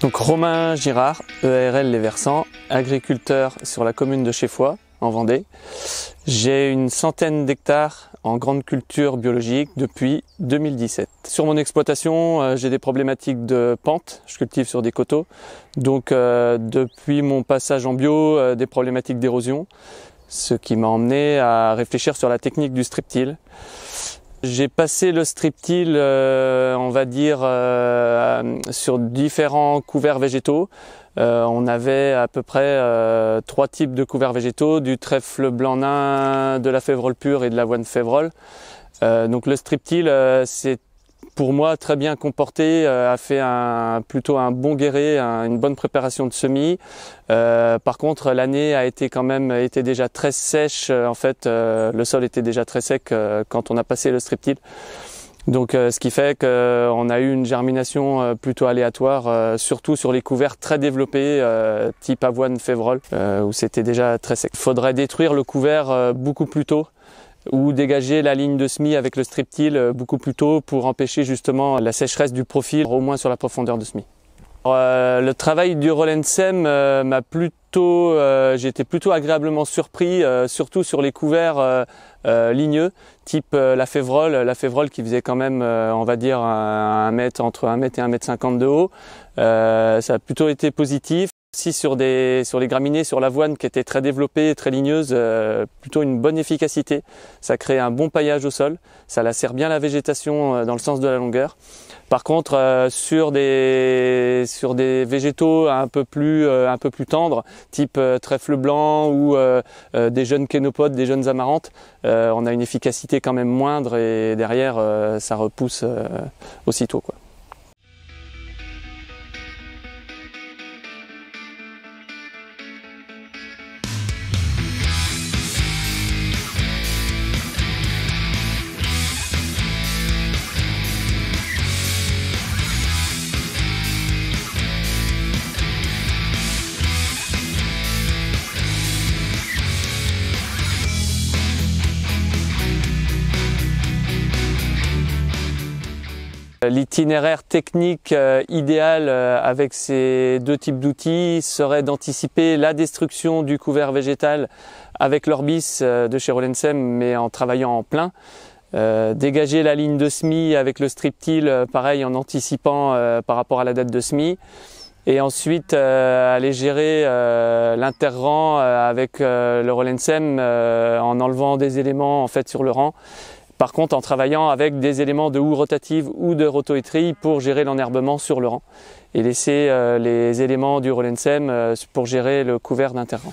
Donc Romain Girard, EARL Les Versants, agriculteur sur la commune de Cheffoy, en Vendée. J'ai une centaine d'hectares en grande culture biologique depuis 2017. Sur mon exploitation, j'ai des problématiques de pente, je cultive sur des coteaux. Donc depuis mon passage en bio, des problématiques d'érosion, ce qui m'a emmené à réfléchir sur la technique du strip-till. J'ai passé le strip-till, on va dire, sur différents couverts végétaux. On avait à peu près 3 types de couverts végétaux, du trèfle blanc nain, de la févrole pure et de l'avoine févrole. Donc le strip-till, c'est pour moi très bien comporté, a fait plutôt un bon guéret, une bonne préparation de semis. Par contre, l'année a été quand même déjà très sèche. En fait, le sol était déjà très sec quand on a passé le strip-till. Donc ce qui fait qu'on a eu une germination plutôt aléatoire, surtout sur les couverts très développés, type avoine févrole, où c'était déjà très sec. Il faudrait détruire le couvert beaucoup plus tôt, ou dégager la ligne de semis avec le strip-till beaucoup plus tôt pour empêcher justement la sécheresse du profil, au moins sur la profondeur de semis. Le travail du Rollensem m'a plutôt, j'ai été plutôt agréablement surpris, surtout sur les couverts ligneux, type la févrole qui faisait quand même, on va dire, entre 1 mètre et 1,50 m de haut. Ça a plutôt été positif. Aussi sur les graminées, sur l'avoine qui était très développée, très ligneuse, plutôt une bonne efficacité. Ça crée un bon paillage au sol, ça lacère bien la végétation dans le sens de la longueur. Par contre, sur des végétaux un peu plus tendres, type trèfle blanc ou des jeunes kénopodes, des jeunes amarantes, on a une efficacité quand même moindre et derrière ça repousse aussitôt, quoi. L'itinéraire technique idéal avec ces 2 types d'outils serait d'anticiper la destruction du couvert végétal avec l'Orbis de chez Rollensem, mais en travaillant en plein. Dégager la ligne de semis avec le strip-till, pareil, en anticipant par rapport à la date de semis. Et ensuite aller gérer l'interrang avec le Rollensem en enlevant des éléments en fait sur le rang. Par contre, en travaillant avec des éléments de houe rotative ou de rotoétrie pour gérer l'enherbement sur le rang et laisser les éléments du Rollensem pour gérer le couvert d'interrang.